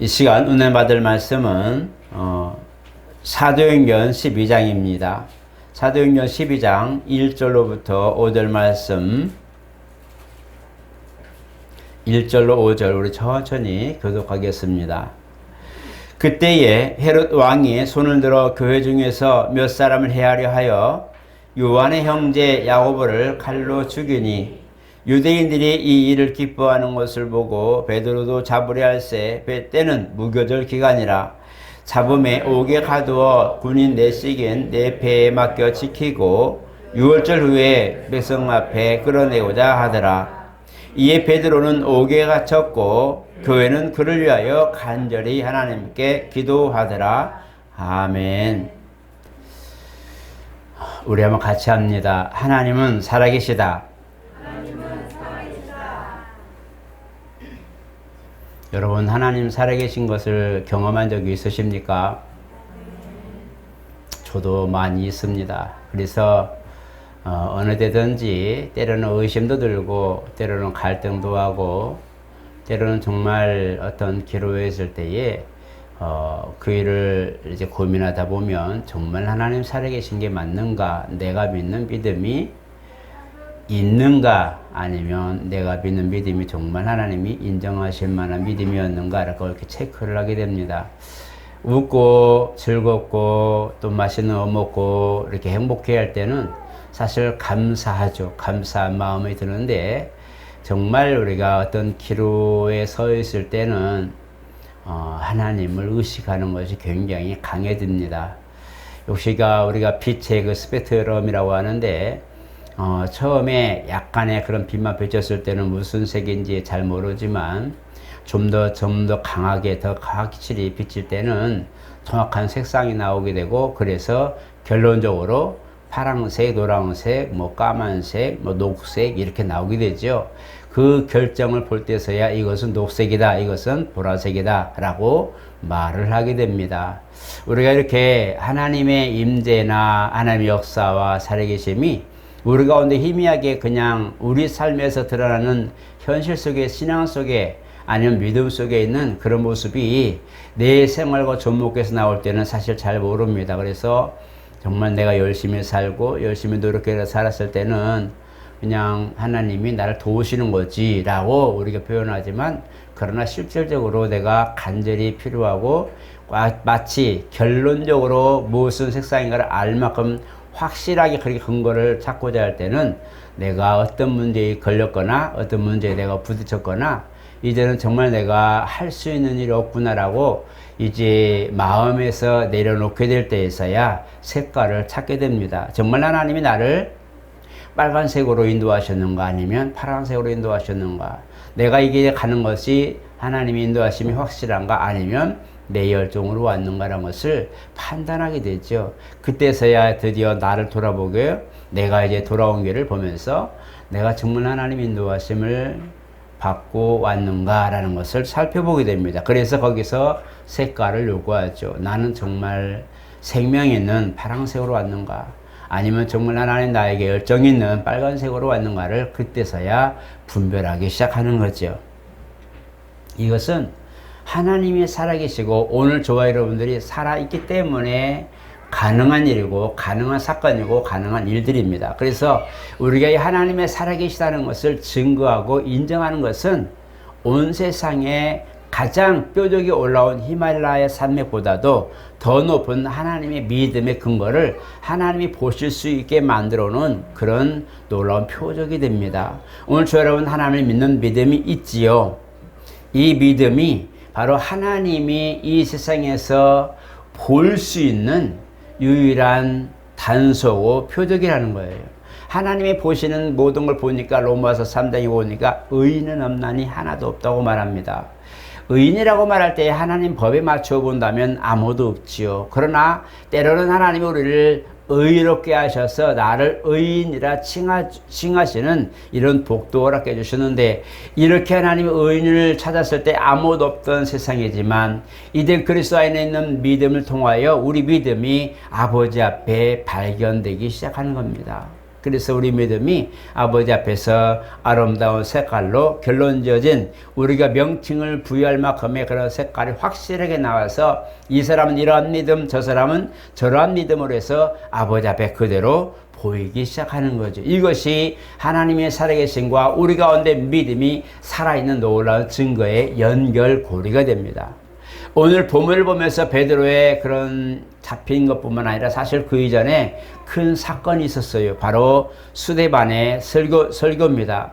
이 시간 은혜 받을 말씀은 사도행전 12장입니다. 사도행전 12장 1절로부터 5절 말씀, 1절로 5절 우리 천천히 교독하겠습니다. 그때에 헤롯 왕이 손을 들어 교회 중에서 몇 사람을 해하려 하여 요한의 형제 야고보를 칼로 죽이니, 유대인들이 이 일을 기뻐하는 것을 보고 베드로도 잡으려 할세. 때는 무교절 기간이라 잡음에 옥에 가두어 군인 내식인 내 배에 맡겨 지키고 6월절 후에 백성 앞에 끌어내고자 하더라. 이에 베드로는 옥에 갇혔고 교회는 그를 위하여 간절히 하나님께 기도하더라. 아멘. 우리 한번 같이 합니다. 하나님은 살아계시다. 여러분, 하나님 살아계신 것을 경험한 적이 있으십니까? 저도 많이 있습니다. 그래서 어느 때든지 때로는 의심도 들고 때로는 갈등도 하고 때로는 정말 어떤 기로에 있을 때에 그 일을 이제 고민하다 보면 정말 하나님 살아계신 게 맞는가? 내가 믿는 믿음이 있는가? 아니면 내가 믿는 믿음이 정말 하나님이 인정하실 만한 믿음이었는가? 이렇게 체크를 하게 됩니다. 웃고 즐겁고 또 맛있는 거 먹고 이렇게 행복해 할 때는 사실 감사하죠. 감사한 마음이 드는데 정말 우리가 어떤 기로에 서 있을 때는 하나님을 의식하는 것이 굉장히 강해집니다. 역시가 우리가 빛의 그 스펙트럼이라고 하는데 처음에 약간의 그런 빛만 비쳤을 때는 무슨 색인지 잘 모르지만 좀 더 강하게 더 확실히 비칠 때는 정확한 색상이 나오게 되고, 그래서 결론적으로 파란색, 노란색, 까만색, 녹색 이렇게 나오게 되죠. 그 결정을 볼 때서야 이것은 녹색이다, 이것은 보라색이다 라고 말을 하게 됩니다. 우리가 이렇게 하나님의 임재나 하나님의 역사와 살아계심이 우리 가운데 희미하게 그냥 우리 삶에서 드러나는 현실 속에, 신앙 속에 아니면 믿음 속에 있는 그런 모습이 내 생활과 접목해서 나올 때는 사실 잘 모릅니다. 그래서 정말 내가 열심히 살고 열심히 노력해서 살았을 때는 그냥 하나님이 나를 도우시는 거지 라고 우리가 표현하지만, 그러나 실질적으로 내가 간절히 필요하고 마치 결론적으로 무슨 색상인가를 알 만큼 확실하게 그렇게 근거를 찾고자 할 때는 내가 어떤 문제에 걸렸거나 어떤 문제에 내가 부딪혔거나 이제는 정말 내가 할 수 있는 일이 없구나라고 이제 마음에서 내려놓게 될 때에서야 색깔을 찾게 됩니다. 정말 하나님이 나를 빨간색으로 인도하셨는가 아니면 파란색으로 인도하셨는가, 내가 이게 가는 것이 하나님의 인도하심이 확실한가 아니면 내 열정으로 왔는가라는 것을 판단하게 되죠. 그때서야 드디어 나를 돌아보게, 내가 이제 돌아온 길을 보면서 내가 정말 하나님 인도하심을 받고 왔는가라는 것을 살펴보게 됩니다. 그래서 거기서 색깔을 요구하죠. 나는 정말 생명 있는 파란색으로 왔는가 아니면 정말 하나님 나에게 열정 있는 빨간색으로 왔는가를 그때서야 분별하기 시작하는 거죠. 이것은 하나님이 살아계시고 오늘 저와 여러분들이 살아있기 때문에 가능한 일이고 가능한 사건이고 가능한 일들입니다. 그래서 우리가 이 하나님의 살아계시다는 것을 증거하고 인정하는 것은 온 세상에 가장 뾰족이 올라온 히말라야 산맥보다도 더 높은 하나님의 믿음의 근거를 하나님이 보실 수 있게 만들어 놓은 그런 놀라운 표적이 됩니다. 오늘 저 여러분 하나님을 믿는 믿음이 있지요. 이 믿음이 바로 하나님이 이 세상에서 볼 수 있는 유일한 단서고 표적이라는 거예요. 하나님이 보시는 모든 걸 보니까 로마서 3장에 보니까 의인은 없나니 하나도 없다고 말합니다. 의인이라고 말할 때 하나님 법에 맞춰 본다면 아무도 없지요. 그러나 때로는 하나님이 우리를 의롭게 하셔서 나를 의인이라 칭하시는 이런 복도 허락해 주시는데, 이렇게 하나님의 의인을 찾았을 때 아무도 없던 세상이지만 이제 그리스도 안에 있는 믿음을 통하여 우리 믿음이 아버지 앞에 발견되기 시작하는 겁니다. 그래서 우리 믿음이 아버지 앞에서 아름다운 색깔로 결론지어진 우리가 명칭을 부여할 만큼의 그런 색깔이 확실하게 나와서 이 사람은 이러한 믿음, 저 사람은 저러한 믿음으로 해서 아버지 앞에 그대로 보이기 시작하는 거죠. 이것이 하나님의 살아계심과 우리 가운데 믿음이 살아있는 놀라운 증거의 연결고리가 됩니다. 오늘 본문을 보면서 베드로의 그런 잡힌 것뿐만 아니라 사실 그 이전에 큰 사건이 있었어요. 바로 스데반의 설교입니다.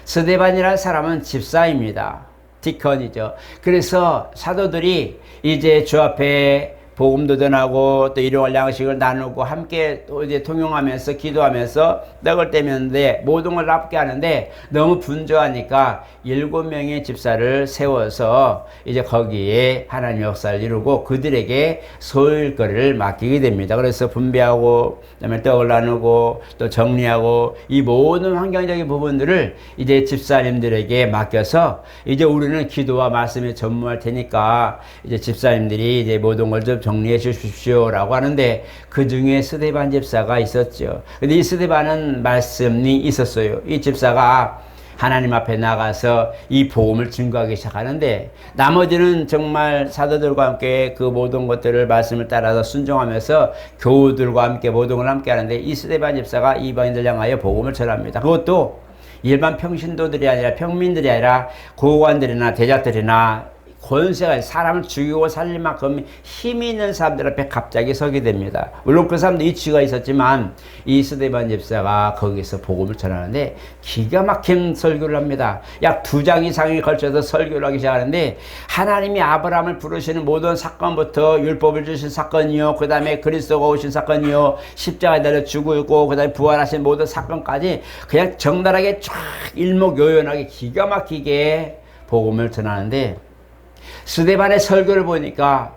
스데반이라는 사람은 집사입니다. 디컨이죠. 그래서 사도들이 이제 주 앞에 복음도 전하고 또 일용할 양식을 나누고 함께 또 이제 통용하면서 기도하면서 떡을 떼면데 모든 걸 함께 하는데 너무 분주하니까 7명의 집사를 세워서 이제 거기에 하나님 역사를 이루고 그들에게 소일거리를 맡기게 됩니다. 그래서 분배하고 그다음에 떡을 나누고 또 정리하고 이 모든 환경적인 부분들을 이제 집사님들에게 맡겨서 이제 우리는 기도와 말씀에 전무할 테니까 이제 집사님들이 이제 모든 걸 좀 정리해 주십시오라고 하는데 그 중에 스데반 집사가 있었죠. 근데 이 스데반은 말씀이 있었어요. 이 집사가 하나님 앞에 나가서 이 복음을 증거하기 시작하는데 나머지는 정말 사도들과 함께 그 모든 것들을 말씀을 따라서 순종하면서 교우들과 함께 모든 걸 함께 하는데 이 스데반 집사가 이방인들 향하여 복음을 전합니다. 그것도 일반 평신도들이 아니라 평민들이 아니라 고관들이나 대작들이나 권세가 사람을 죽이고 살릴 만큼 힘이 있는 사람들 앞에 갑자기 서게 됩니다. 물론 그 사람도 이치가 있었지만 이 스데반 집사가 거기서 복음을 전하는데 기가 막힌 설교를 합니다. 약 2장 이상에 걸쳐서 설교를 하기 시작하는데 하나님이 아브라함을 부르시는 모든 사건부터 율법을 주신 사건이요, 그 다음에 그리스도가 오신 사건이요, 십자가에 달려 죽고 그 다음에 부활하신 모든 사건까지 그냥 적나라하게 쫙 일목요연하게 기가 막히게 복음을 전하는데 스데반의 설교를 보니까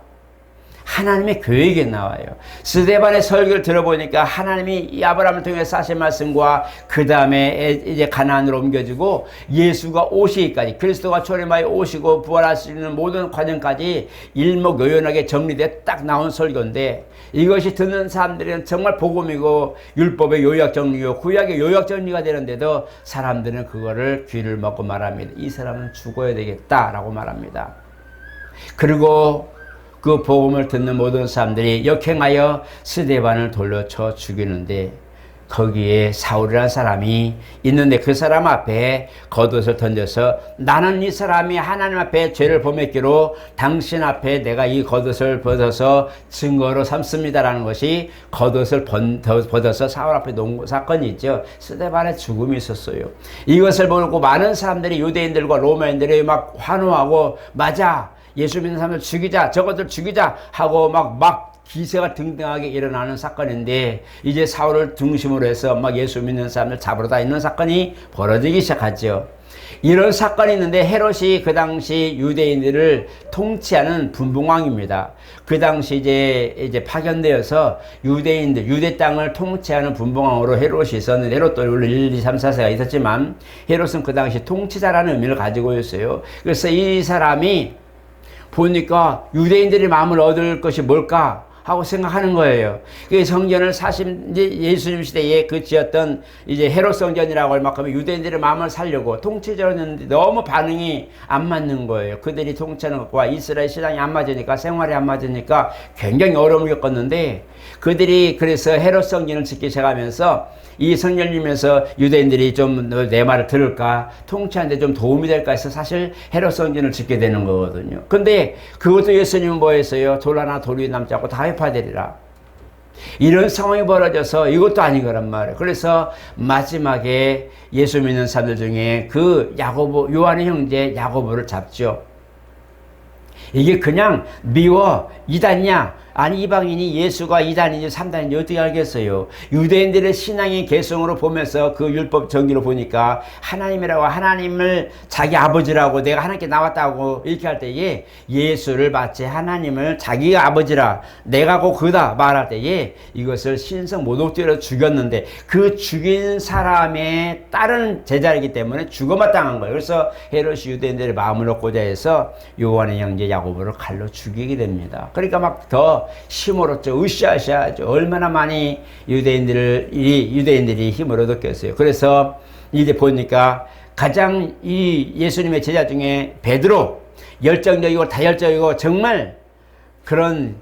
하나님의 계획이 나와요. 스데반의 설교를 들어보니까 하나님이 이 아브라함을 통해서 하신 말씀과 그 다음에 이제 가나안으로 옮겨지고 예수가 오시기까지 그리스도가 초림하여 오시고 부활하시는 모든 과정까지 일목요연하게 정리돼 딱 나온 설교인데 이것이 듣는 사람들은 정말 복음이고 율법의 요약 정리요 구약의 요약 정리가 되는데도 사람들은 그거를 귀를 먹고 말합니다. 이 사람은 죽어야 되겠다라고 말합니다. 그리고 그 복음을 듣는 모든 사람들이 역행하여 스데반을 돌려쳐 죽이는데 거기에 사울이라는 사람이 있는데 그 사람 앞에 겉옷을 던져서 나는 이 사람이 하나님 앞에 죄를 범했기로 당신 앞에 내가 이 겉옷을 벗어서 증거로 삼습니다라는 것이 겉옷을 벗어서 사울 앞에 놓은 사건이 있죠. 스데반의 죽음이 있었어요. 이것을 보고 많은 사람들이 유대인들과 로마인들이 막 환호하고 맞아 예수 믿는 사람들 죽이자 저것들 죽이자 하고 막 기세가 등등하게 일어나는 사건인데 이제 사울을 중심으로 해서 막 예수 믿는 사람들 잡으러 다니는 사건이 벌어지기 시작하죠. 이런 사건이 있는데 헤롯이 그 당시 유대인들을 통치하는 분봉왕입니다. 그 당시 이제 파견되어서 유대인들 유대 땅을 통치하는 분봉왕으로 헤롯이 있었는데 헤롯도 원래 1, 2, 3, 4세가 있었지만 헤롯은 그 당시 통치자라는 의미를 가지고 있어요. 그래서 이 사람이 보니까 유대인들의 마음을 얻을 것이 뭘까 하고 생각하는 거예요. 그 성전을 이제 예수님 시대에 그 지었던 이제 헤롯 성전이라고 할 만큼 유대인들의 마음을 살려고 통치자로 했는데 너무 반응이 안 맞는 거예요. 그들이 통치하는 것과 이스라엘 신앙이 안 맞으니까 생활이 안 맞으니까 굉장히 어려움을 겪었는데 그들이 그래서 헤롯 성전을 짓기 시작하면서 이 성전이면서 유대인들이 좀 내 말을 들을까 통치하는데 좀 도움이 될까 해서 사실 헤롯 성전을 짓게 되는 거거든요. 근데 그것도 예수님은 뭐 했어요? 돌 하나 돌 위에 남지 않고 다 회파되리라. 이런 상황이 벌어져서 이것도 아닌 거란 말이에요. 그래서 마지막에 예수 믿는 사람들 중에 그 야고보 요한의 형제 야고보를 잡죠. 이게 그냥 미워 이단이냐? 아니 이방인이 예수가 2단인지 3단인지 어떻게 알겠어요. 유대인들의 신앙의 개성으로 보면서 그 율법 정기로 보니까 하나님이라고 하나님을 자기 아버지라고 내가 하나님께 나왔다고 이렇게 할 때에 예수를 마치 하나님을 자기가 아버지라 내가 곧 그다 말할 때에 이것을 신성 모독죄로 죽였는데 그 죽인 사람의 딸은 제자이기 때문에 죽어만 당한 거예요. 그래서 헤롯이 유대인들의 마음을 얻고자 해서 요한의 형제 야고보를 칼로 죽이게 됩니다. 그러니까 막 더 그래서 힘을 얻죠. 으쌰으쌰하죠. 얼마나 많이 유대인들이 힘을 얻었겠어요. 그래서 이제 보니까 가장 이 예수님의 제자 중에 베드로, 열정적이고 다혈적이고 정말 그런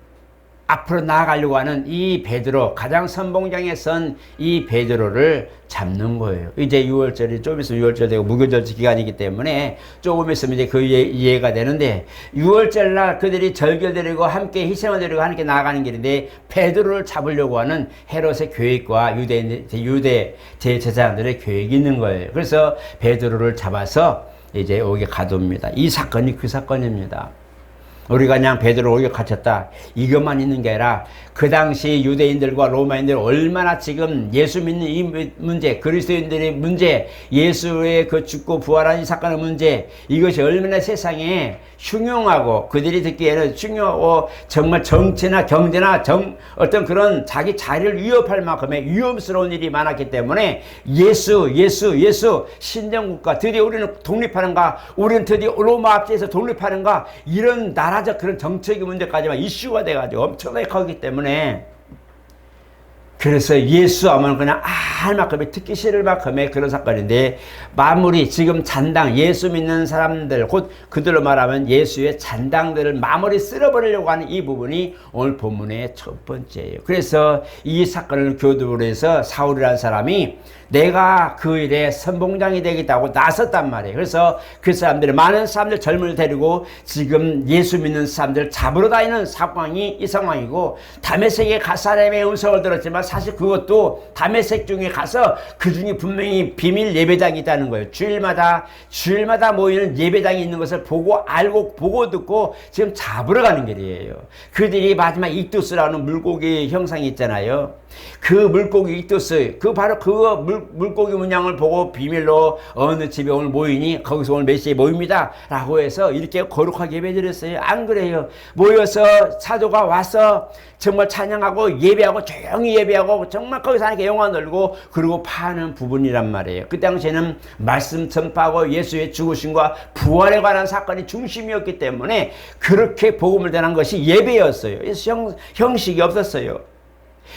앞으로 나아가려고 하는 이 베드로, 가장 선봉장에 선 이 베드로를 잡는 거예요. 이제 6월절이 좀 있으면 6월절 되고 무교절 기간이기 때문에 조금 있으면 이제 그 이해가 되는데, 6월절 날 그들이 절기를 드리고 함께 희생을 드리고 함께 나아가는 길인데, 베드로를 잡으려고 하는 헤롯의 계획과 유대 제사장들의 계획이 있는 거예요. 그래서 베드로를 잡아서 이제 여기 가둡니다. 이 사건이 그 사건입니다. 우리가 그냥 베드로 오기가 갇혔다, 이것만 있는 게 아니라 그 당시 유대인들과 로마인들 얼마나 지금 예수 믿는 이 문제, 그리스도인들의 문제, 예수의 그 죽고 부활한 이 사건의 문제, 이것이 얼마나 세상에 흉흉하고 그들이 듣기에는 흉흉하고 정말 정치나 경제나 어떤 그런 자기 자리를 위협할 만큼의 위험스러운 일이 많았기 때문에 예수 신정국가, 드디어 우리는 독립하는가, 우리는 드디어 로마 압제에서 독립하는가, 이런 나라적 그런 정책의 문제까지만 이슈가 돼가지고 엄청나게 커기 때문에, 그래서 예수 하면 그냥 할 만큼의, 듣기 싫을 만큼의 그런 사건인데, 마무리 지금 잔당, 예수 믿는 사람들, 곧 그들로 말하면 예수의 잔당들을 마무리 쓸어버리려고 하는 이 부분이 오늘 본문의 첫 번째예요. 그래서 이 사건을 교두로 해서 사울이라는 사람이 내가 그 일에 선봉장이 되겠다고 나섰단 말이에요. 그래서 그 사람들이, 많은 사람들, 젊은이를 데리고 지금 예수 믿는 사람들 잡으러 다니는 상황이 이 상황이고, 다메섹에 가사람의 음성을 들었지만 사실 그것도 다메섹 중에 가서 그 중에 분명히 비밀 예배당이 있다는 거예요. 주일마다 모이는 예배당이 있는 것을 보고 듣고 지금 잡으러 가는 길이에요. 그들이 마지막 익두스라는 물고기 형상이 있잖아요. 그 물고기 익두스, 바로 물고기 문양을 보고 비밀로 어느 집에 오늘 모이니 거기서 오늘 몇 시에 모입니다 라고 해서 이렇게 거룩하게 예배드렸어요. 안 그래요? 모여서 사도가 와서 정말 찬양하고 예배하고 조용히 예배하고 정말 거기서 하나님께 영광 돌리고 그리고 파는 부분이란 말이에요. 그 당시에는 말씀 전파하고 예수의 죽으심과 부활에 관한 사건이 중심이었기 때문에 그렇게 복음을 전한 것이 예배였어요. 그래서 형식이 없었어요.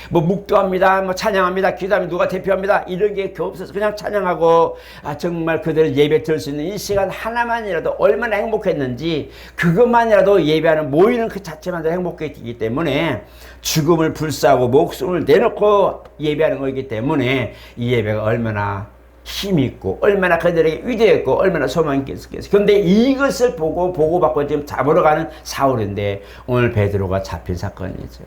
뭐 묵도합니다, 뭐 찬양합니다, 기도합니다, 누가 대표합니다, 이런 게 없어서 그냥 찬양하고, 정말 그들을 예배 드릴 수 있는 이 시간 하나만이라도 얼마나 행복했는지, 그것만이라도 예배하는, 모이는 그 자체만도 행복했기 때문에 죽음을 불사하고 목숨을 내놓고 예배하는 거기 때문에 이 예배가 얼마나 힘있고 얼마나 그들에게 위대했고 얼마나 소망이 있겠어요. 그런데 이것을 보고받고 지금 잡으러 가는 사울인데 오늘 베드로가 잡힌 사건이죠.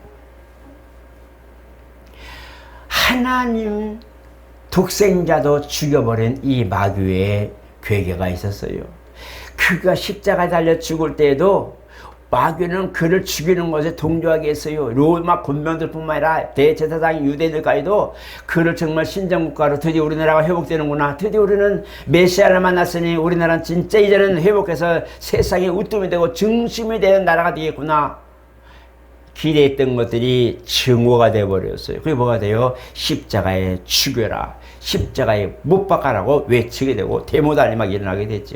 하나님 독생자도 죽여버린 이 마귀의 괴계가 있었어요. 그가 십자가에 달려 죽을 때에도 마귀는 그를 죽이는 것에 동조하게 했어요. 로마 군병들뿐만 아니라 대제사장 유대인들까지도 그를 정말 신정국가로, 드디어 우리나라가 회복되는구나, 드디어 우리는 메시아를 만났으니 우리나라는 진짜 이제는 회복해서 세상의 우뜸이 되고 중심이 되는 나라가 되겠구나, 기대했던 것들이 증오가 되어버렸어요. 그게 뭐가 돼요? 십자가에 죽여라, 십자가에 못 박아라고 외치게 되고 데모단이 막 일어나게 됐죠.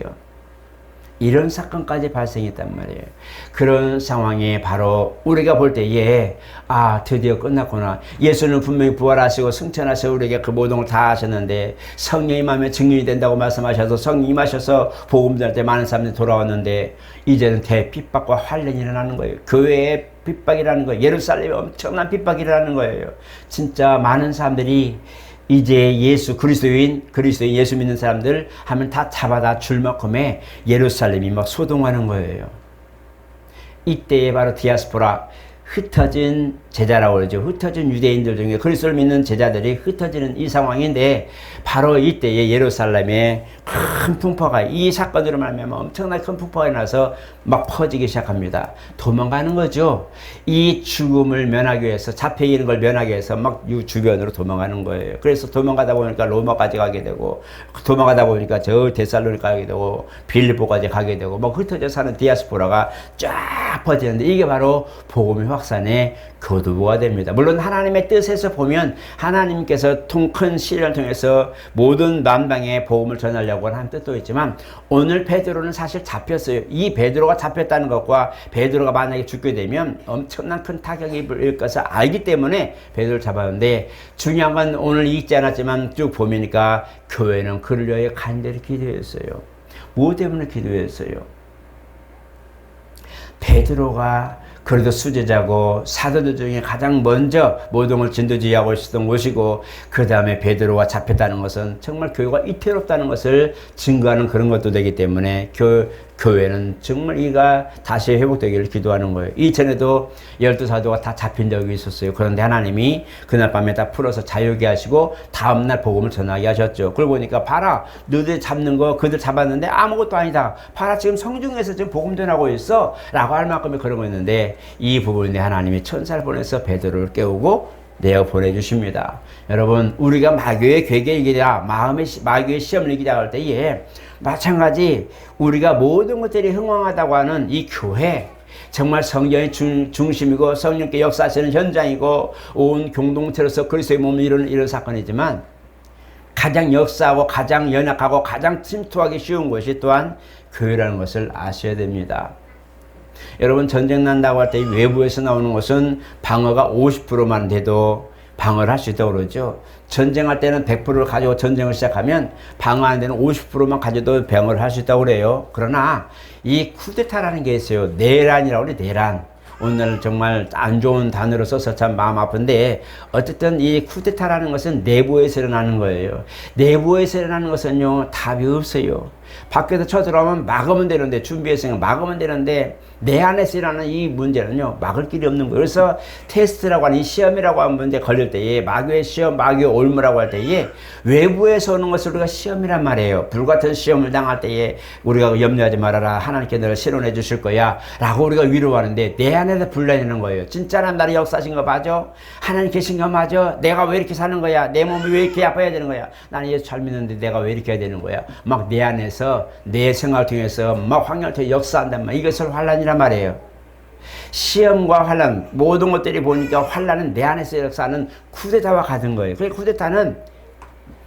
이런 사건까지 발생했단 말이에요. 그런 상황에 바로 우리가 볼 때에 드디어 끝났구나. 예수는 분명히 부활하시고 승천하셔서 우리에게 그 모든 걸 다 하셨는데, 성령이 임하면 증인이 된다고 말씀하셔서 성령이 임하셔서 복음 전할 때 많은 사람들이 돌아왔는데 이제는 대핍박과 환란이 일어나는 거예요. 교회의 핍박이라는 거예요. 예루살렘에 엄청난 핍박이 일어나는 거예요. 진짜 많은 사람들이 이제 그리스도인 예수 믿는 사람들 하면 다 잡아다 줄 만큼의 예루살렘이 막 소동하는 거예요. 이때에 바로 디아스포라, 흩어진 제자라고 그러죠. 흩어진 유대인들 중에 그리스도를 믿는 제자들이 흩어지는 이 상황인데, 바로 이때에 예루살렘에 큰 풍파가, 이 사건으로 말하면 엄청나게 큰 풍파가 나서 막 퍼지기 시작합니다. 도망가는 거죠. 이 죽음을 면하기 위해서, 잡혀있는 걸 면하기 위해서 막 주변으로 도망가는 거예요. 그래서 도망가다 보니까 로마까지 가게 되고, 도망가다 보니까 저 데살로니가 가게 되고, 빌립보까지 가게 되고, 막 흩어져 사는 디아스포라가 쫙 퍼지는데, 이게 바로 복음의 확산의 교도 거두부가 됩니다. 물론 하나님의 뜻에서 보면 하나님께서 큰 시련을 통해서 모든 만방에 복음을 전하려고 하는 뜻도 있지만 오늘 베드로는 사실 잡혔어요. 이 베드로가 잡혔다는 것과 베드로가 만약에 죽게 되면 엄청난 큰 타격이 입을 것을 알기 때문에 베드로를 잡았는데 중요한 건 오늘 읽지 않았지만 쭉 보니까 교회는 그를 위하여 간절히 기도했어요. 무엇 때문에 기도했어요? 베드로가 그래도 수제자고 사도들 중에 가장 먼저 모든 걸 진두지휘하고 있었던 곳이고 그 다음에 베드로가 잡혔다는 것은 정말 교회가 이태롭다는 것을 증거하는 그런 것도 되기 때문에 교회는 정말 이가 다시 회복되기를 기도하는 거예요. 이전에도 12사도가 다 잡힌 적이 있었어요. 그런데 하나님이 그날 밤에 다 풀어서 자유게 하시고 다음날 복음을 전하게 하셨죠. 그걸 보니까 봐라, 너희들 잡는 거 그들 잡았는데 아무것도 아니다. 봐라, 지금 성중에서 지금 복음 전하고 있어 라고 할 만큼의 그런 거였는데 이 부분에 하나님이 천사를 보내서 베드로를 깨우고 내어 보내주십니다. 여러분, 우리가 마귀의 괴계를 이기다, 마귀의 시험을 이기다 할 때에 마찬가지 우리가 모든 것들이 흥왕하다고 하는 이 교회, 정말 성령의 중심이고 성령께 역사하시는 현장이고 온 공동체로서 그리스도의 몸을 이루는 사건이지만 가장 역사하고 가장 연약하고 가장 침투하기 쉬운 것이 또한 교회라는 것을 아셔야 됩니다. 여러분, 전쟁 난다고 할 때 외부에서 나오는 것은 방어가 50%만 돼도 방어를 할 수 있다고 그러죠. 전쟁할 때는 100%를 가지고 전쟁을 시작하면 방어하는 데는 50%만 가져도 방어를 할 수 있다고 그래요. 그러나 이 쿠데타라는 게 있어요. 내란이라고 그래, 내란. 오늘 정말 안 좋은 단어로 써서 참 마음 아픈데 어쨌든 이 쿠데타라는 것은 내부에서 일어나는 거예요. 내부에서 일어나는 것은요, 답이 없어요. 밖에서 쳐들어오면 막으면 되는데, 준비했으니까 막으면 되는데 내 안에서 일어나는 이 문제는요, 막을 길이 없는 거예요. 그래서 테스트라고 하는 이 시험이라고 하는 문제 걸릴 때에 마귀의 시험, 마귀의 올무라고 할 때에 외부에서 오는 것을 우리가 시험이란 말이에요. 불같은 시험을 당할 때에 우리가 염려하지 말아라, 하나님께 너를 실현해 주실 거야 라고 우리가 위로하는데 내 안에서 불러내는 거예요. 진짜는 나를 역사하신 거 맞아? 하나님 계신 거 맞아? 내가 왜 이렇게 사는 거야? 내 몸이 왜 이렇게 아파야 되는 거야? 나는 예수 잘 믿는데 내가 왜 이렇게 해야 되는 거야? 막 내 안에서 내 생활을 통해서 막 환경을 통해 역사한단 말이에요. 이것을 환란이란 말이에요. 시험과 환란, 모든 것들이 보니까 환란은 내 안에서 역사하는 쿠데타와 같은 거예요. 그래서 쿠데타는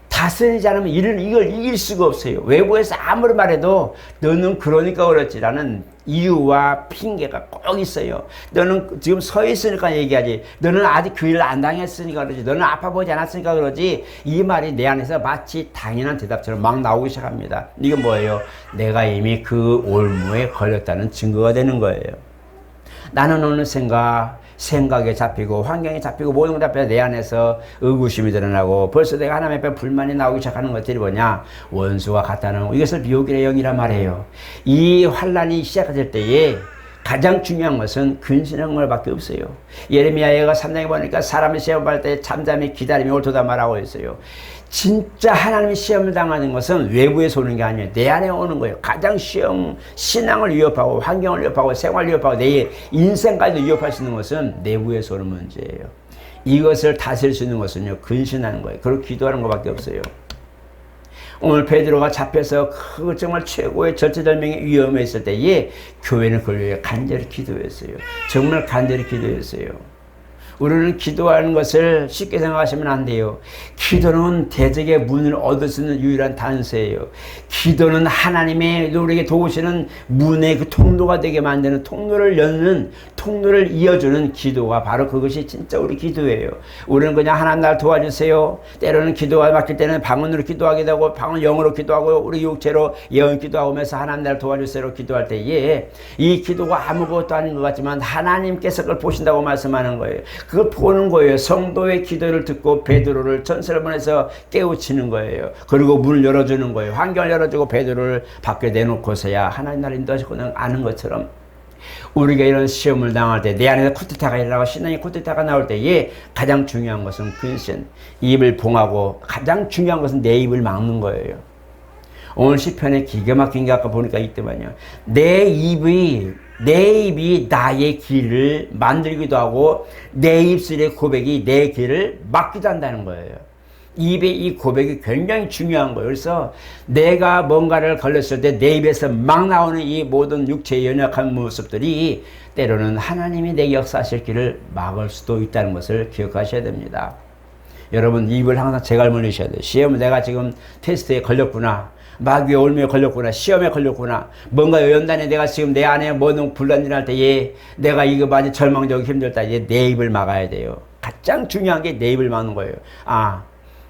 다스리지 않으면 이걸 이길 수가 없어요. 외부에서 아무리 말해도 너는 그러니까 그렇지라는 이유와 핑계가 꼭 있어요. 너는 지금 서 있으니까 얘기하지. 너는 아직 그 일을 안 당했으니까 그러지. 너는 아파 보지 않았으니까 그러지. 이 말이 내 안에서 마치 당연한 대답처럼 막 나오기 시작합니다. 이건 뭐예요? 내가 이미 그 올무에 걸렸다는 증거가 되는 거예요. 나는 어느 생각에 잡히고 환경에 잡히고 모든 것 앞에 내 안에서 의구심이 드러나고 벌써 내가 하나님 앞에 불만이 나오기 시작하는 것들이 뭐냐? 원수가 갖다는 거. 이것을 미혹의 영이란 말이에요. 이 환란이 시작될 때에 가장 중요한 것은 근신한 것밖에 없어요. 예레미야가 3장에 보니까 사람이 시험 받을 때 잠잠히 기다림이 옳도다 말하고 있어요. 진짜 하나님의 시험을 당하는 것은 외부에서 오는 게 아니에요. 내 안에 오는 거예요. 가장 신앙을 위협하고 환경을 위협하고 생활을 위협하고 내 인생까지도 위협할 수 있는 것은 내부에서 오는 문제예요. 이것을 다스릴 수 있는 것은요, 근신하는 거예요. 그리고 기도하는 것밖에 없어요. 오늘 베드로가 잡혀서 그 정말 최고의 절체절명의 위험에 있을 때에 교회는 그를 위해 간절히 기도했어요. 정말 간절히 기도했어요. 우리는 기도하는 것을 쉽게 생각하시면 안 돼요. 기도는 대적의 문을 얻을 수 있는 유일한 단서예요. 기도는 하나님의 우리에게 도우시는 문의 그 통로가 되게 만드는, 통로를 여는, 통로를 이어주는 기도가 바로 그것이 진짜 우리 기도예요. 우리는 그냥 하나님 날 도와주세요. 때로는 기도가 막힐 때는 방언으로 기도하기도 하고, 방언 영어로 기도하고, 우리 육체로 예언 기도하면서 하나님 날 도와주세요 기도할 때에 이 기도가 아무것도 아닌 것 같지만 하나님께서 그걸 보신다고 말씀하는 거예요. 그걸 보는 거예요. 성도의 기도를 듣고 베드로를 전설을 보내서 깨우치는 거예요. 그리고 문을 열어주는 거예요. 환경을 열어주고 베드로를 밖에 내놓고서야 하나님 나를 인도하시고 아는 것처럼 우리가 이런 시험을 당할 때 내 안에서 쿠데타가 일어나고 신앙의 쿠데타가 나올 때에 가장 중요한 것은 근신, 입을 봉하고 가장 중요한 것은 내 입을 막는 거예요. 오늘 시편에 기가 막힌 게 아까 보니까 있더만요. 내 입이 나의 길을 만들기도 하고 내 입술의 고백이 내 길을 막기도 한다는 거예요. 입의 이 고백이 굉장히 중요한 거예요. 그래서 내가 뭔가를 걸렸을 때 내 입에서 막 나오는 이 모든 육체의 연약한 모습들이 때로는 하나님이 내 역사하실 길을 막을 수도 있다는 것을 기억하셔야 됩니다. 여러분, 입을 항상 제갈 물리셔야 돼요. 시험을 내가 지금 테스트에 걸렸구나. 마귀의 올무에 걸렸구나. 시험에 걸렸구나. 뭔가 연단에 내가 지금 내 안에 모든 불란일할 때에 내가 이거 많이 절망적이고 힘들다. 이제 내 입을 막아야 돼요. 가장 중요한 게 내 입을 막는 거예요. 아,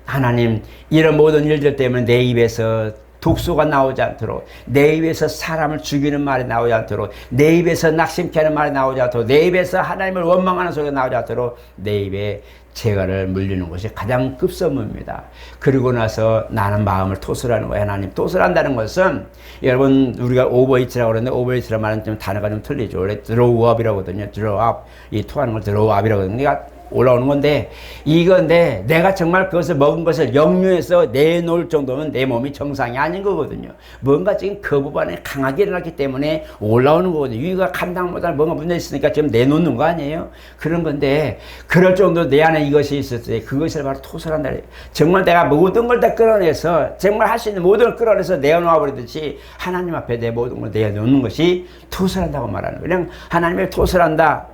하나님, 이런 모든 일들 때문에 내 입에서 독소가 나오지 않도록, 내 입에서 사람을 죽이는 말이 나오지 않도록, 내 입에서 낙심케 하는 말이 나오지 않도록, 내 입에서 하나님을 원망하는 소리가 나오지 않도록 내 입에 재갈을 물리는 것이 가장 급선무입니다. 그리고 나서 나는 마음을 토설하는 거예요. 하나님, 토설한다는 것은, 여러분, 우리가 오버이트라고 그러는데, 오버이트라는 말은 좀 단어가 좀 틀리죠. 원래 드로우업이라고 하거든요. 드로우업, 이 토하는 걸 드로우업이라고 하거든요. 그러니까 올라오는 건데, 이건데 내가 정말 그것을 먹은 것을 역류해서 내놓을 정도면 내 몸이 정상이 아닌 거거든요. 뭔가 지금 그 부분에 강하게 일어났기 때문에 올라오는 거거든요. 위가 감당보다 뭔가 문제 있으니까 지금 내놓는 거 아니에요? 그런 건데, 그럴 정도 내 안에 이것이 있을 때 그것을 바로 토설한다. 정말 내가 모든 걸 다 끌어내서, 정말 할 수 있는 모든 걸 끌어내서 내어놓아 버리듯이 하나님 앞에 내 모든 걸 내어놓는 것이 토설한다고 말하는 거예요. 그냥 하나님을 토설한다.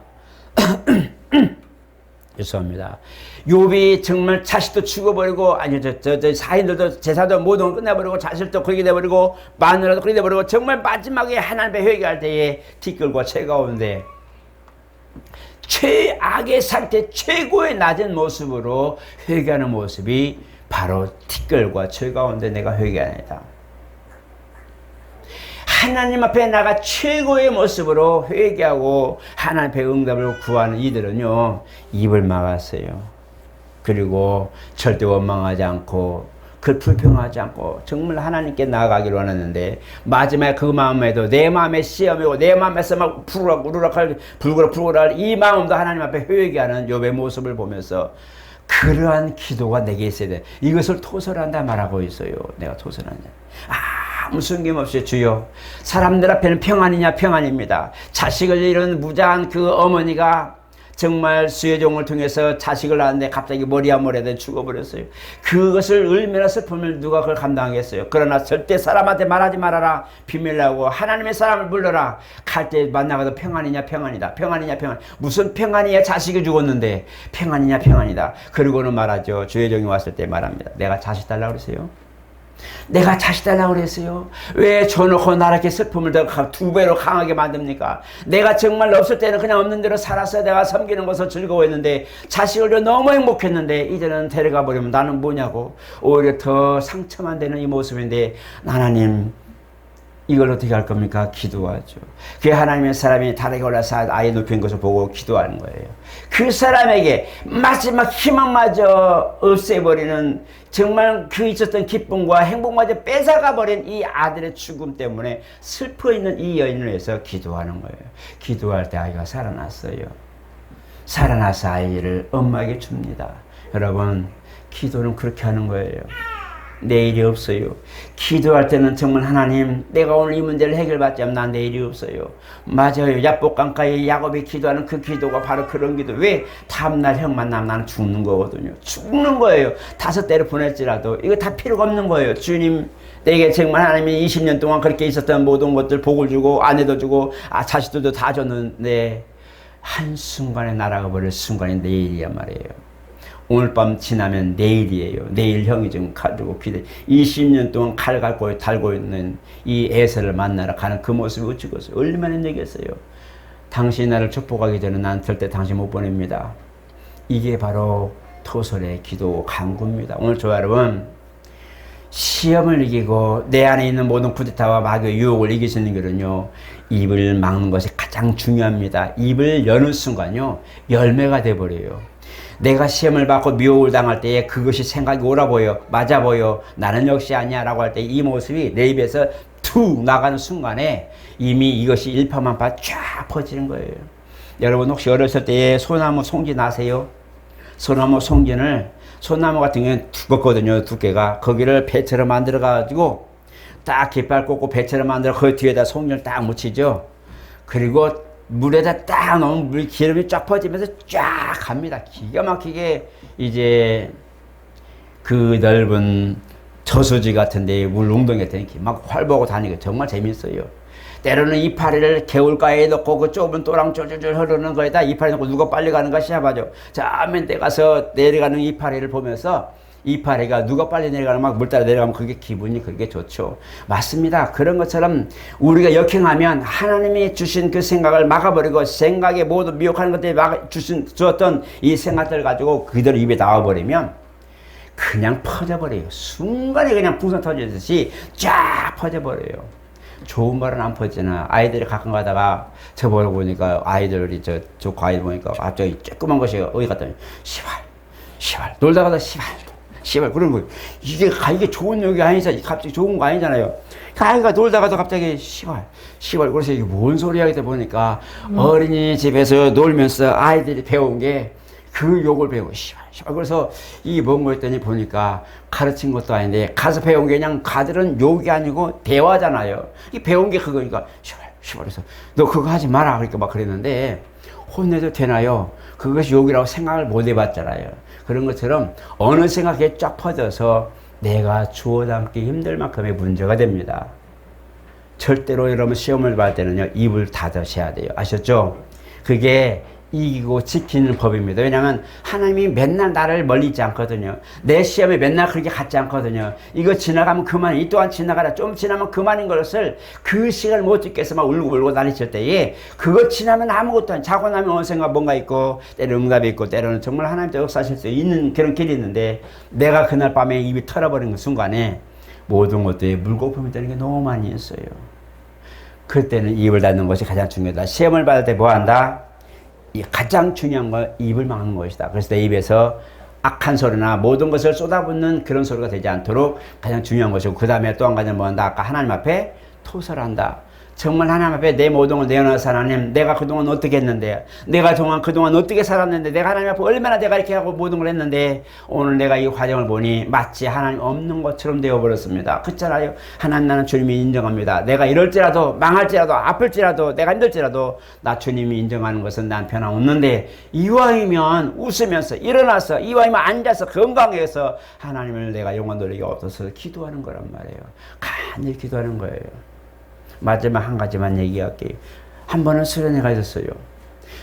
죄송합니다. 욥이 정말 자식도 죽어버리고, 아니, 사인들도 제사도 모든 걸 끝내버리고, 자식도 그렇게 돼버리고, 마누라도 그렇게 돼버리고, 정말 마지막에 하나님께 회개할 때에 티끌과 채가 오는데, 최악의 상태, 최고의 낮은 모습으로 회개하는 모습이 바로 티끌과 채 가운데 내가 회개하니다. 하나님 앞에 나가 최고의 모습으로 회개하고 하나님 앞에 응답을 구하는 이들은요, 입을 막았어요. 그리고 절대 원망하지 않고, 그 불평하지 않고 정말 하나님께 나아가기를 원하는데, 마지막에 그 마음에도 내 마음에 시험이고 내 마음에서 막 부르락부르락할 불그락부르락할 이 마음도 하나님 앞에 회개하는 욥의 모습을 보면서, 그러한 기도가 내게 있어야 돼. 이것을 토설한다 말하고 있어요. 내가 토설한다. 아무 숨김없이 주여, 사람들 앞에는 평안이냐 평안입니다. 자식을 잃은 무자한 그 어머니가 정말 수혜종을 통해서 자식을 낳았는데 갑자기 머리야 모래돼 죽어버렸어요. 그것을 얼마나 슬픔을 누가 그걸 감당하겠어요. 그러나 절대 사람한테 말하지 말아라. 비밀나고 하나님의 사람을 불러라. 갈 때 만나가도 평안이냐 평안이다. 평안이냐 평안. 무슨 평안이야, 자식이 죽었는데. 평안이냐 평안이다. 그리고는 말하죠. 주혜종이 왔을 때 말합니다. 내가 자식 달라고 그랬어요. 내가 자식 달라고 그랬어요. 왜 줘놓고 나를 이렇게 슬픔을 더 두 배로 강하게 만듭니까? 내가 정말 없을 때는 그냥 없는 대로 살아서 내가 섬기는 것을 즐거워했는데, 자식을 줘 너무 행복했는데, 이제는 데려가 버리면 나는 뭐냐고. 오히려 더 상처만 되는 이 모습인데, 하나님, 이걸 어떻게 할 겁니까? 기도하죠. 그 하나님의 사람이 다리에 올라서 아예 눕힌 것을 보고 기도하는 거예요. 그 사람에게 마지막 희망마저 없애버리는, 정말 그 있었던 기쁨과 행복마저 뺏어가 버린 이 아들의 죽음 때문에 슬퍼 있는 이 여인을 위해서 기도하는 거예요. 기도할 때 아이가 살아났어요. 살아나서 아이를 엄마에게 줍니다. 여러분, 기도는 그렇게 하는 거예요. 내일이 없어요. 기도할 때는 정말 하나님, 내가 오늘 이 문제를 해결받지 않으면 난 내일이 없어요. 맞아요. 야복강가에 야곱이 기도하는 그 기도가 바로 그런 기도. 왜? 다음날 형 만나면 나는 죽는 거거든요. 죽는 거예요. 5대를 보낼지라도 이거 다 필요가 없는 거예요. 주님, 내게 정말 하나님이 20년 동안 그렇게 있었던 모든 것들 복을 주고 아내도 주고 자식들도 다 줬는데, 한순간에 날아가 버릴 순간이 내일이야 말이에요. 오늘 밤 지나면 내일이에요. 내일 형이 지금 칼 들고 기대 20년 동안 칼 갈고 달고 있는 이 에서를 만나러 가는 그 모습이 어찌겠어요? 얼마나 힘들겠어요? 당신이 나를 축복하기 전에 난 절대 당신 못 보냅니다. 이게 바로 토설의 기도 간구입니다. 오늘 저 여러분, 시험을 이기고 내 안에 있는 모든 쿠데타와 마귀의 유혹을 이길 수 있는 길은요, 입을 막는 것이 가장 중요합니다. 입을 여는 순간요, 열매가 돼버려요. 내가 시험을 받고 미혹을 당할 때에 그것이 생각이 옳아 보여, 맞아 보여, 나는 역시 아니야 라고 할 때 이 모습이 내 입에서 툭 나가는 순간에 이미 이것이 일파만파 쫙 퍼지는 거예요. 여러분, 혹시 어렸을 때에 소나무 송진 아세요? 소나무 송진을, 소나무 같은 경우는 두껍거든요, 두께가. 거기를 배처럼 만들어 가지고 딱 깃발 꽂고 배처럼 만들어 그 뒤에다 송진을 딱 묻히죠. 그리고 물에다 딱 넣으면 물 기름이 쫙 퍼지면서 쫙 갑니다. 기가 막히게 이제 그 넓은 저수지 같은데 물 웅덩이 같은 이렇게 막 활보고 다니고 정말 재밌어요. 때로는 이파리를 개울가에 넣고 그 좁은 또랑 쫄쫄쫄 흐르는 거에다 이파리 넣고 누가 빨리 가는가 시합하죠. 자, 맨 때 가서 내려가는 이파리를 보면서 이파리가 누가 빨리 내려가는 막 물 따라 내려가면 그게 기분이 그렇게 좋죠. 맞습니다. 그런 것처럼 우리가 역행하면 하나님이 주신 그 생각을 막아버리고 생각에 모두 미혹하는 것들이 주었던 이 생각들을 가지고 그대로 입에 나와버리면 그냥 퍼져버려요. 순간에 그냥 풍선 터지듯이 쫙 퍼져버려요. 좋은 말은 안 퍼지나. 아이들이 가끔 가다가 저번에 보니까 아이들이 저 과일 보니까 갑자기 조그만 것이 어디 갔더니 시발 놀다가다 시발 그런 거예요. 이게 좋은 욕이 아니잖아요. 갑자기 좋은 거 아니잖아요. 아이가 놀다가도 갑자기 시발 그래서 이게 뭔 소리 하게 돼 보니까 어린이집에서 놀면서 아이들이 배운 게 그 욕을 배우고 시발 그래서 이게 뭔가 했더니 보니까 가르친 것도 아닌데 가서 배운 게 그냥 가들은 욕이 아니고 대화잖아요. 이 배운 게 그거니까 시발 그래서 너 그거 하지 마라 그러니까 막 그랬는데 혼내도 되나요? 그것이 욕이라고 생각을 못 해봤잖아요. 그런 것처럼 어느 생각에 쫙 퍼져서 내가 주워 담기 힘들 만큼의 문제가 됩니다. 절대로 여러분 시험을 볼 때는요 입을 닫으셔야 돼요. 아셨죠? 그게 이기고 지키는 법입니다. 왜냐하면 하나님이 맨날 나를 멀리 있지 않거든요. 내 시험에 맨날 그렇게 갖지 않거든요. 이거 지나가면 그만, 이 또한 지나가라. 좀 지나면 그만인 것을 그 시간을 못 지켜서 막 울고 다니실 때에 그거 지나면 아무것도 아니고 자고 나면 언젠가 뭔가 있고 때로는 응답이 있고 때로는 정말 하나님도 역사하실 수 있는 그런 길이 있는데 내가 그날 밤에 입이 털어버린 그 순간에 모든 것들이 물거품이 되는 게 너무 많이 있어요. 그때는 입을 닫는 것이 가장 중요하다. 시험을 받을 때 뭐 한다? 가장 중요한 건 입을 막는 것이다. 그래서 내 입에서 악한 소리나 모든 것을 쏟아붓는 그런 소리가 되지 않도록 가장 중요한 것이고 그 다음에 또 한 가지는 뭐한다? 아까 하나님 앞에 토설한다. 정말 하나님 앞에 내 모든 걸 내어놓아서 하나님 내가 그동안 어떻게 했는데 내가 그동안 어떻게 살았는데 내가 하나님 앞에 얼마나 내가 이렇게 하고 모든 걸 했는데 오늘 내가 이 과정을 보니 마치 하나님 없는 것처럼 되어버렸습니다. 그렇잖아요. 하나님 나는 주님이 인정합니다. 내가 이럴지라도 망할지라도 아플지라도 내가 힘들지라도 나 주님이 인정하는 것은 난 변함없는데 이왕이면 웃으면서 일어나서 이왕이면 앉아서 건강해서 하나님을 내가 영원 돌리기 없어서 기도하는 거란 말이에요. 간절히 기도하는 거예요. 마지막 한 가지만 얘기할게요. 한 번은 수련회 가 있었어요.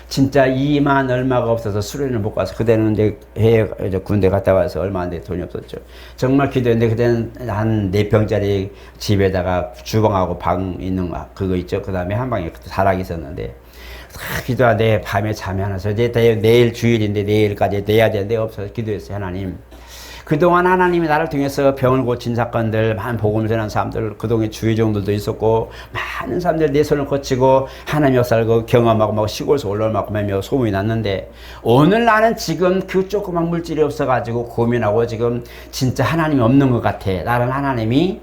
진짜 2만 얼마가 없어서 수련을 못 가서 그때는 이제 군대 갔다 와서 얼마 안 돼 돈이 없었죠. 정말 기도했는데 그때는 한 4평짜리 집에다가 주방하고 방 있는 거 그거 있죠. 그 다음에 한 방에 다락이 있었는데 기도하는데 밤에 잠이 안 와서 이제 내일 주일인데 내일까지 내야 되는데 없어서 기도했어요. 하나님 그동안 하나님이 나를 통해서 병을 고친 사건들, 많은 복음을 전한 사람들, 그동안 주의종들도 있었고, 많은 사람들 내 손을 거치고, 하나님 역사를 경험하고, 막 시골에서 올라올 만큼 하며 소문이 났는데, 오늘 나는 지금 그 조그만 물질이 없어가지고 고민하고 지금 진짜 하나님이 없는 것 같아. 나는 하나님이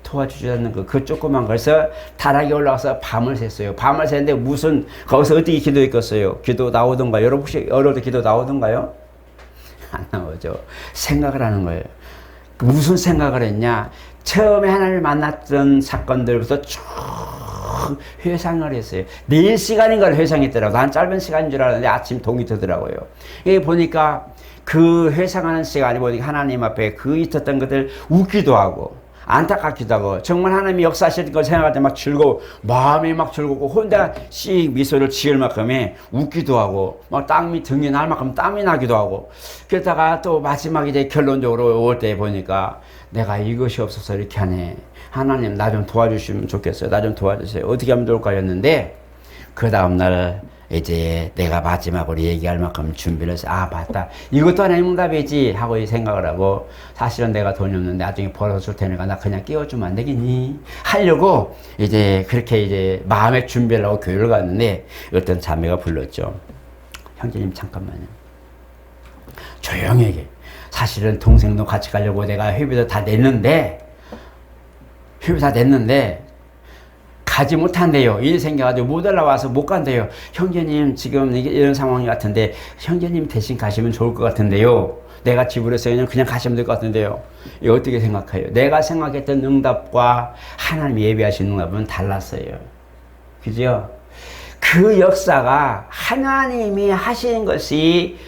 도와주시는 그 조그만 거에서 다락에 올라가서 밤을 샜어요. 밤을 샜는데 무슨, 거기서 어떻게 기도했겠어요? 기도 나오던가요? 여러분 혹시 어려울 때 기도 나오던가요? 안 나오죠. 생각을 하는 거예요. 무슨 생각을 했냐? 처음에 하나님을 만났던 사건들부터 쭉 회상을 했어요. 4시간인 걸 회상했더라고. 난 짧은 시간인 줄 알았는데 아침 동이 되더라고요. 여기 보니까 그 회상하는 시간이 보니까 하나님 앞에 그 있었던 것들 웃기도 하고 안타깝기도 하고 정말 하나님이 역사하실 걸 생각할 때 막 즐거워 마음이 막 즐겁고 혼자 씩 미소를 지을 만큼에 웃기도 하고 막 땀이 등이 날 만큼 땀이 나기도 하고 그러다가 또 마지막 이제 결론적으로 올 때 보니까 내가 이것이 없어서 이렇게 하네. 하나님 나 좀 도와주시면 좋겠어요. 나 좀 도와주세요. 어떻게 하면 좋을까 했는데 그 다음날 이제 내가 마지막으로 얘기할 만큼 준비를 해서 아 맞다 이것도 하나의 응답이지 하고 생각을 하고 사실은 내가 돈이 없는데 나중에 벌어서 줄 테니까 나 그냥 끼워주면 안 되겠니 하려고 이제 그렇게 이제 마음의 준비를 하고 교회를 갔는데 어떤 자매가 불렀죠. 형제님 잠깐만요. 조용히 얘기해. 사실은 동생도 같이 가려고 내가 회비도 다 냈는데 가지 못한대요. 일이 생겨가지고 못 올라와서 못 간대요. 형제님 지금 이런 상황이 같은데 형제님 대신 가시면 좋을 것 같은데요. 내가 지불해서 그냥 가시면 될 것 같은데요. 이거 어떻게 생각해요? 내가 생각했던 응답과 하나님 예비하신 응답은 달랐어요. 그죠? 그 역사가 하나님이 하시는 것이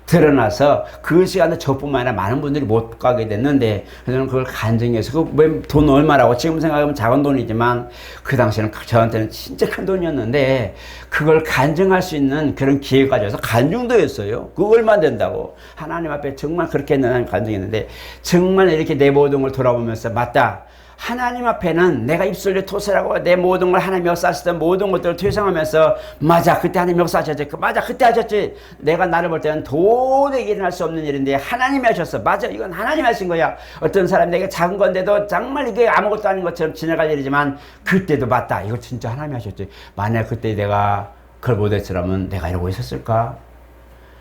드러나서 그 시간에 저뿐만 아니라 많은 분들이 못 가게 됐는데 저는 그걸 간증해서 돈 얼마라고 지금 생각하면 작은 돈이지만 그 당시에는 저한테는 진짜 큰 돈이었는데 그걸 간증할 수 있는 그런 기회가 가져서 간증도였어요. 그거 얼마 된다고. 하나님 앞에 정말 그렇게 했는 간증했는데 정말 이렇게 내 모든 걸 돌아보면서 맞다. 하나님 앞에는 내가 입술로 토설하고 내 모든 걸 하나님 역사하시던 모든 것들을 퇴상하면서 맞아 그때 하나님 역사하셨지 맞아 그때 하셨지 내가 나를 볼 때는 도저히 일어날 수 없는 일인데 하나님이 하셨어 맞아 이건 하나님이 하신 거야. 어떤 사람이 내가 작은 건데도 정말 이게 아무것도 아닌 것처럼 지나갈 일이지만 그때도 맞다 이거 진짜 하나님이 하셨지. 만약 그때 내가 그걸 못했으라면 내가 이러고 있었을까.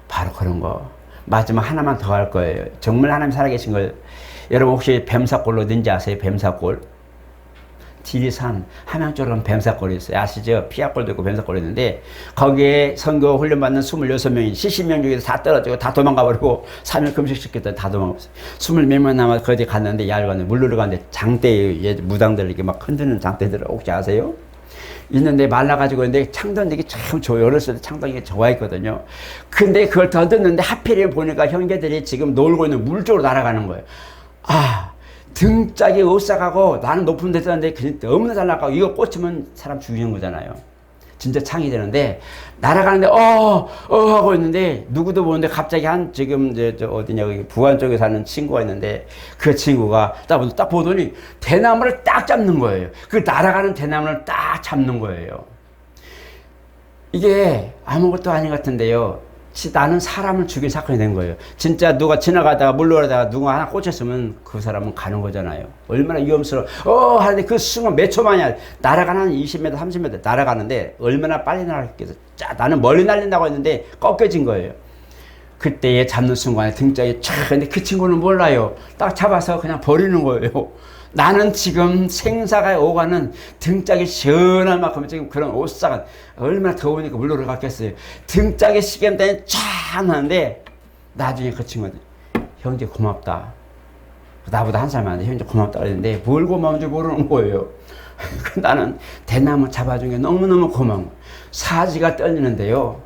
바로 그런 거. 마지막 하나만 더 할 거예요. 정말 하나님 살아계신 걸 여러분 혹시 뱀사골 어딘지 아세요? 뱀사골? 지리산 함양 쪽으로 뱀사골이 있어요. 아시죠? 피아골도 있고 뱀사골이 있는데 거기에 선교 훈련받는 26명이 70명 중에서 다 떨어지고 다 도망가 버리고 3일 금식시켰더니 다 도망갔어요. 20명 남아서 거기 갔는데 얇았는데 물르러 갔는데 장대에 무당들 이렇게 막 흔드는 장대들 혹시 아세요? 있는데 말라가지고 있는데 창던지기 참 좋아요. 어렸을 때 창던지기 좋아했거든요. 근데 그걸 더 듣는데 하필이면 보니까 형제들이 지금 놀고 있는 물 쪽으로 날아가는 거예요. 아, 등짝이 오싹하고 나는 높은 데 있었는데 너무나 잘 나가고 이거 꽂히면 사람 죽이는 거잖아요. 진짜 창이 되는데 날아가는데 하고 있는데 누구도 보는데 갑자기 지금 저 어디냐 부안 쪽에 사는 친구가 있는데 그 친구가 딱 보더니 대나무를 딱 잡는 거예요. 그 날아가는 대나무를 딱 잡는 거예요. 이게 아무것도 아닌 것 같은데요. 나는 사람을 죽인 사건이 된 거예요. 진짜 누가 지나가다가 물러가다가 누가 하나 꽂혔으면 그 사람은 가는 거잖아요. 얼마나 위험스러워. 하는데 그 순간 몇 초 만이야. 날아가는 한 20m, 30m 날아가는데 얼마나 빨리 날아갔겠어. 나는 멀리 날린다고 했는데 꺾여진 거예요. 그때에 잡는 순간에 등짝이 촥. 근데 그 친구는 몰라요. 딱 잡아서 그냥 버리는 거예요. 나는 지금 생사가 오가는 등짝이 시원한 만큼 지금 그런 오싹한 얼마나 더우니까 물러러 갔겠어요. 등짝에 시계면에 쫙 하는데 나중에 그 친구한테 형제 고맙다. 나보다 한 살 많은데 형제 고맙다 그랬는데 뭘 고마운지 모르는 거예요. 나는 대나무 잡아준 게 너무너무 고마운 거예요. 사지가 떨리는데요.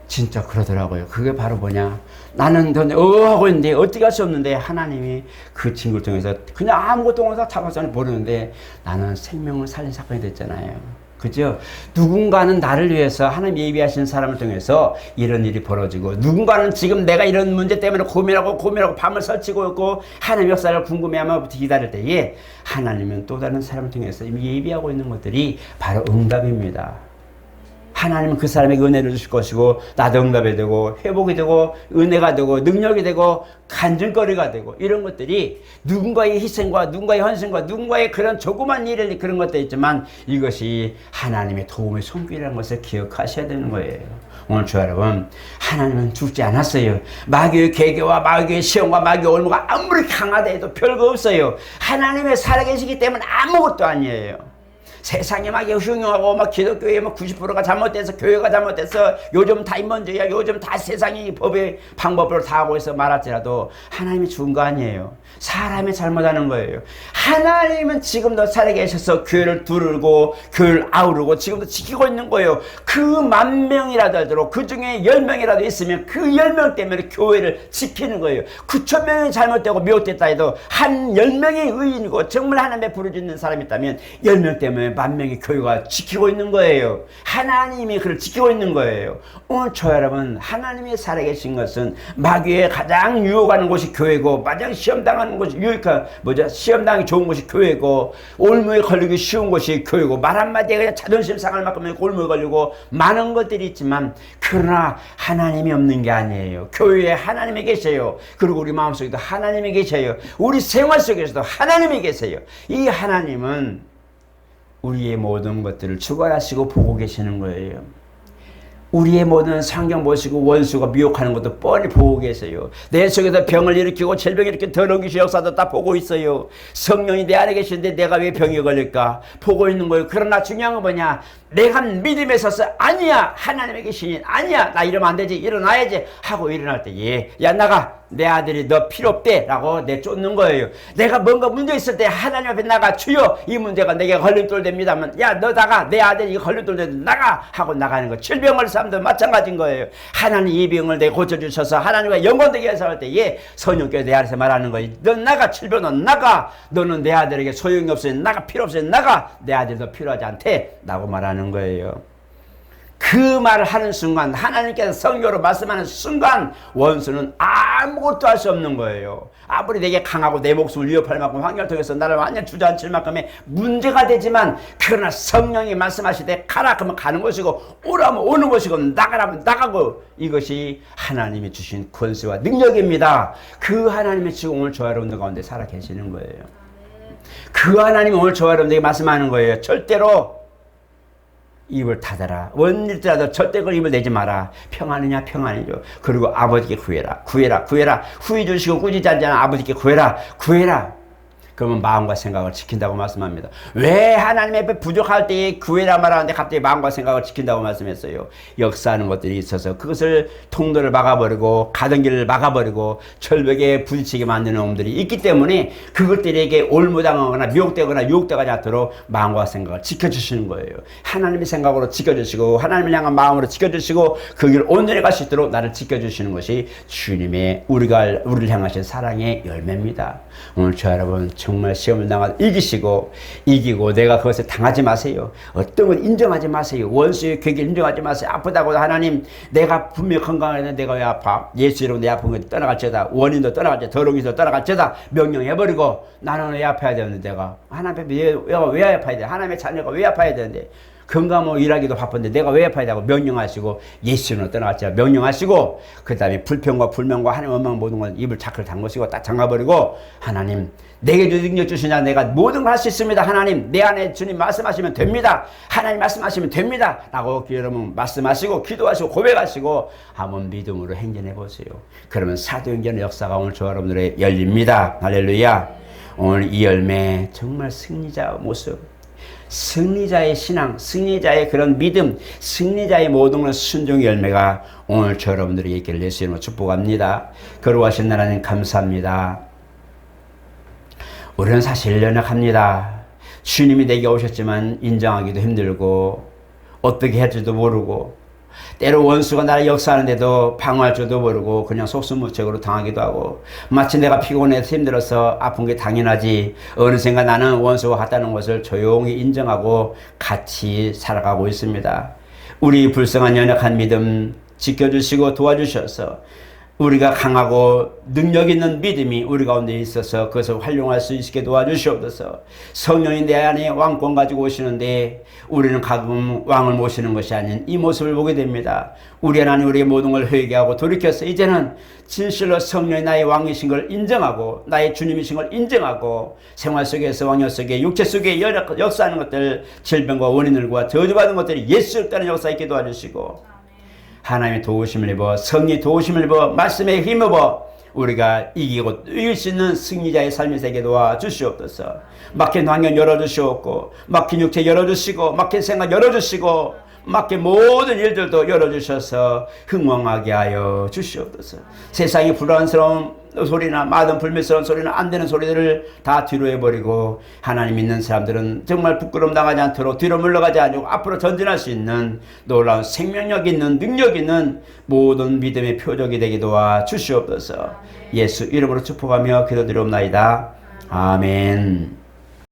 진짜 그러더라고요. 그게 바로 뭐냐. 나는 하고 있는데 어떻게 할 수 없는데 하나님이 그 친구를 통해서 그냥 아무것도 없어서 잡아서 버리는데 나는 생명을 살린 사건이 됐잖아요. 그죠? 누군가는 나를 위해서 하나님 예비하신 사람을 통해서 이런 일이 벌어지고 누군가는 지금 내가 이런 문제 때문에 고민하고 밤을 설치고 있고 하나님 역사를 궁금해하며 기다릴 때에 하나님은 또 다른 사람을 통해서 이미 예비하고 있는 것들이 바로 응답입니다. 하나님은 그 사람에게 은혜를 주실 것이고 나도 응답이 되고 회복이 되고 은혜가 되고 능력이 되고 간증거리가 되고 이런 것들이 누군가의 희생과 누군가의 헌신과 누군가의 그런 조그만 일을 그런 것도 있지만 이것이 하나님의 도움의 손길이라는 것을 기억하셔야 되는 거예요. 오늘 주 여러분 하나님은 죽지 않았어요. 마귀의 계계와 마귀의 시험과 마귀의 올무가 아무리 강하다 해도 별거 없어요. 하나님의 살아계시기 때문에 아무것도 아니에요. 세상에 막 흉흉하고 막 기독교의 막 90%가 잘못돼서 교회가 잘못돼서 요즘 다 인본주의야 요즘 다 세상이 법의 방법으로 다 하고 있어 말할지라도 하나님이 죽은 거 아니에요. 사람이 잘못하는 거예요. 하나님은 지금도 살아계셔서 교회를 두르고 교회를 아우르고 지금도 지키고 있는 거예요. 그 10,000명이라도 하도록 그 중에 10명이라도 있으면 그 10명 때문에 교회를 지키는 거예요. 9,000명이 잘못되고 미혹됐다 해도 한 10명의 의인이고 정말 하나님의 부르짖는 사람이 있다면 10명 때문에 10,000명의 교회가 지키고 있는 거예요. 하나님이 그를 지키고 있는 거예요. 오늘 저 여러분 하나님이 살아계신 것은 마귀에 가장 유혹하는 곳이 교회고 가장 시험당하는 곳이 시험당하기 좋은 곳이 교회고 올무에 걸리기 쉬운 곳이 교회고 말 한마디에 그냥 자존심 상할 만큼 올무에 걸리고 많은 것들이 있지만 그러나 하나님이 없는 게 아니에요. 교회에 하나님이 계세요. 그리고 우리 마음속에도 하나님이 계세요. 우리 생활 속에서도 하나님이 계세요. 이 하나님은 우리의 모든 것들을 주관하시고 보고 계시는 거예요. 우리의 모든 상경 보시고 원수가 미혹하는 것도 뻔히 보고 계세요. 내 속에서 병을 일으키고 질병을 일으키고 더러운 귀신 역사도 다 보고 있어요. 성령이 내 안에 계시는데 내가 왜 병에 걸릴까? 보고 있는 거예요. 그러나 중요한 건 뭐냐? 내가 믿음에 서서 아니야 하나님의 계시니 아니야 나 이러면 안 되지 일어나야지 하고 일어날 때 야 나가 내 아들이 너 필요 없대 라고 내쫓는 거예요. 내가 뭔가 문제 있을 때 하나님 앞에 나가, 주여 이 문제가 내게 걸림돌 됩니다 하면, 야 너 나가, 내 아들이 걸림돌 되는데 나가 하고 나가는 거. 질병을 사람도 마찬가지인 거예요. 하나님 이 병을 내게 고쳐주셔서 하나님과 영원되게 해서 할 때에 성령께서 내 안에서 말하는 거예요. 너 나가, 질병 너 나가, 너는 내 아들에게 소용이 없으니 나가, 필요 없으니 나가, 내 아들도 필요하지 않대 라고 말하는 거예요. 그 말을 하는 순간, 하나님께서 성경으로 말씀하는 순간 원수는 아무것도 할 수 없는 거예요. 아무리 내게 강하고 내 목숨을 위협할 만큼 환경을 통해서 나를 완전 주저앉힐 만큼의 문제가 되지만, 그러나 성령이 말씀하실 때 가라 그러면 가는 것이고, 오라면 오는 것이고, 나가라면 나가고, 이것이 하나님이 주신 권세와 능력입니다. 그 하나님이 지금 오늘 저와 여러분들 가운데 살아 계시는 거예요. 그 하나님이 오늘 저와 여러분들에게 말씀하는 거예요. 절대로 입을 닫아라. 원일자도 절대 그걸 입을 내지 마라. 평안이냐 평안이죠. 그리고 아버지께 구해라. 구해라. 구해라. 후회 주시고 꾸짖지 않는 아버지께 구해라. 구해라. 그러면 마음과 생각을 지킨다고 말씀합니다. 왜 하나님 앞에 부족할 때에 구해라 말하는데 갑자기 마음과 생각을 지킨다고 말씀했어요? 역사하는 것들이 있어서 그것을 통로를 막아버리고 가던 길을 막아버리고 절벽에 부딪히게 만드는 놈들이 있기 때문에 그것들에게 올무당하거나 미혹되거나 유혹되지 않도록 마음과 생각을 지켜주시는 거예요. 하나님의 생각으로 지켜주시고 하나님을 향한 마음으로 지켜주시고 그 길 온전히 갈 수 있도록 나를 지켜주시는 것이 주님의 우리를 향하신 사랑의 열매입니다. 오늘 저 여러분 정말 시험을 당하고 이기고 내가 그것을 당하지 마세요. 어떤 건 인정하지 마세요. 원수의 괴기를 인정하지 마세요. 아프다고 하나님 내가 분명 건강했는데 내가 왜 아파? 예수 이름으로 내 아픈 건 떠나갈지어다. 원인도 떠나갈지어다. 더러움도 떠나갈지어다. 명령해버리고 나는 왜 아파야 되는데 내가 하나님 앞에 왜 아파야 돼? 하나님의 자녀가 왜 아파야 되는데 건강하고 일하기도 바쁜데 내가 왜 아파야 되고 명령하시고 예수는 떠나갔자 명령하시고 그 다음에 불평과 불명과 하나님 원망 모든 걸 입을 자크를 담그시고 딱 잠가버리고 하나님 내게 능력 주시냐 내가 모든 걸 할 수 있습니다. 하나님 내 안에 주님 말씀하시면 됩니다. 하나님 말씀하시면 됩니다 라고 여러분 말씀하시고 기도하시고 고백하시고 한번 믿음으로 행전해 보세요. 그러면 사도행전의 역사가 오늘 저와 여러분들의 열립니다. 할렐루야. 오늘 이 열매 정말 승리자 모습, 승리자의 신앙, 승리자의 그런 믿음, 승리자의 모든 걸 순종의 열매가 오늘 저 여러분들에게 있기를 예수 이름으로 축복합니다. 거룩하신 하나님 감사합니다. 우리는 사실 연약합니다. 주님이 내게 오셨지만 인정하기도 힘들고 어떻게 할지도 모르고 때로 원수가 나를 역사하는데도 방어할 줄도 모르고 그냥 속수무책으로 당하기도 하고 마치 내가 피곤해서 힘들어서 아픈 게 당연하지 어느샌가 나는 원수와 같다는 것을 조용히 인정하고 같이 살아가고 있습니다. 우리 불쌍한 연약한 믿음 지켜주시고 도와주셔서 우리가 강하고 능력 있는 믿음이 우리 가운데 있어서 그것을 활용할 수 있게 도와주시옵소서. 성령이 내 안에 왕권 가지고 오시는데 우리는 가끔 왕을 모시는 것이 아닌 이 모습을 보게 됩니다. 우리 하나님 우리의 모든 걸 회개하고 돌이켜서 이제는 진실로 성령이 나의 왕이신 걸 인정하고 나의 주님이신 걸 인정하고 생활 속에서 왕여 속에 육체 속에 역사하는 것들 질병과 원인들과 저주받은 것들이 예수 없다는 역사 있게 도와주시고 하나님의 도우심을 입어 성령의 도우심을 입어 말씀에 힘입어 우리가 이길 수 있는 승리자의 삶이 되게 도와주시옵소서. 막힌 환경 열어주시옵고 막힌 육체 열어주시고 막힌 생각 열어주시고 막힌 모든 일들도 열어주셔서 흥왕하게 하여 주시옵소서. 세상의 불안스러운 소리나 마든 불미스러운 소리나 안 되는 소리들을 다 뒤로 해버리고 하나님 믿는 사람들은 정말 부끄러움 당하지 않도록 뒤로 물러가지 않고 앞으로 전진할 수 있는 놀라운 생명력 있는 능력 있는 모든 믿음의 표적이 되게 도와 주시옵소서. 예수 이름으로 축복하며 기도드리옵나이다. 아멘.